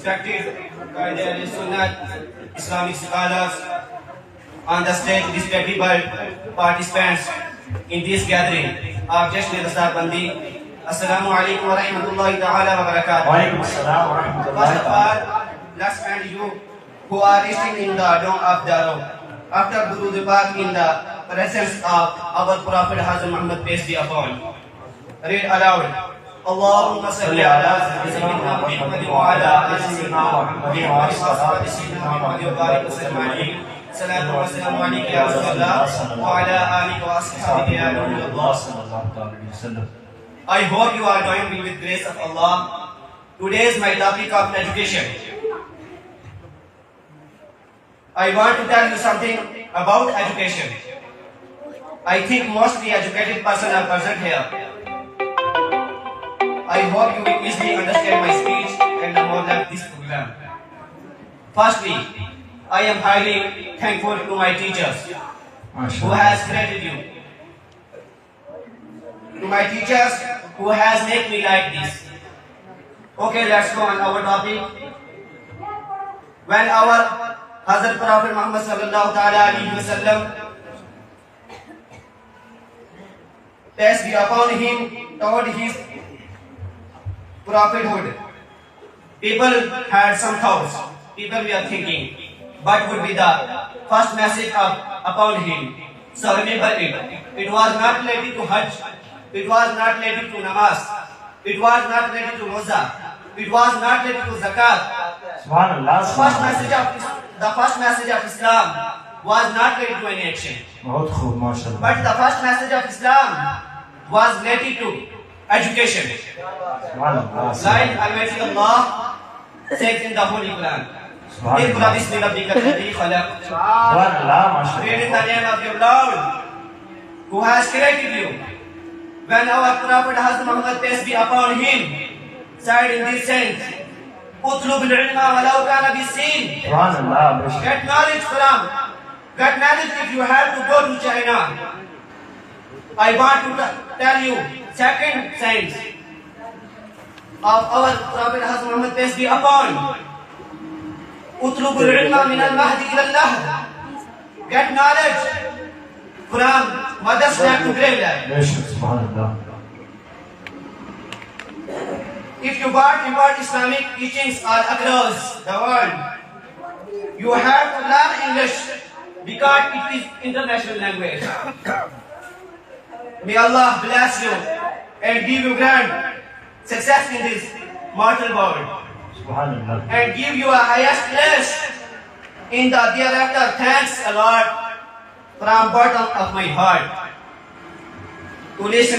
Respected Qaeda Sunnat Islamic scholars, on the stage, respectable participants in this gathering. आप जश्न दस्तारबंदी अस्सलामु अलैकुम व रहमतुल्लाहि ताला व बरकातहू. Walaikum assalam wa rahmatullahi First of all, let's thank you who are listening in the dome of the room. After Durood Pak in the presence of our Prophet Hazrat Muhammad, peace be upon. Read aloud. اللهم صل على سيدنا محمد وعلى ال سيدنا محمد وعلى اصحاب سيدنا محمد وبارك وسلم عليه. صلاة وسلام عليك يا رسول الله وعلى آلك وأصحابك يا نبي الله. I hope you are doing well with grace of Allah. Today is my topic of education. I want to tell you something about education. I think mostly educated person are present here. I hope you will easily understand my speech and the moral of this program. Firstly, I am highly thankful to my teachers who has created you. To my teachers who has made me like this. Okay, let's go on our topic. When our Hazrat Prophet Muhammad sallallahu alaihi wasallam, peace be upon him, toward his prophethood, people had some thoughts. People were thinking, what would be the first message upon him? So remember it. It was not related to Hajj. It was not related to Namaz. It was not related to Roza. It was not related to Zakat. The first message of Islam was not related to any action. But the first message of Islam was related to education. Like Almighty Allah says in the Holy Quran. Read in the name of your Lord who has created you. When our Prophet Hazrat Muhammad, peace be upon him, said in this sense, Utlub al-ilma walau kana bis-sin. Get knowledge from. Get knowledge if you have to go to China. I want to tell you second sense of our Prophet Hazrat Muhammad, peace be upon. Utlub al-ilma min al-mahdi ila al-lahd. Get knowledge from mother's lap to graveyard. If you want to impart Islamic teachings all across the world, you have to learn English because it is international language. May Allah bless you and give you grand success in this mortal world and give you a highest place in the hereafter. Thanks a lot from bottom of my heart to listen to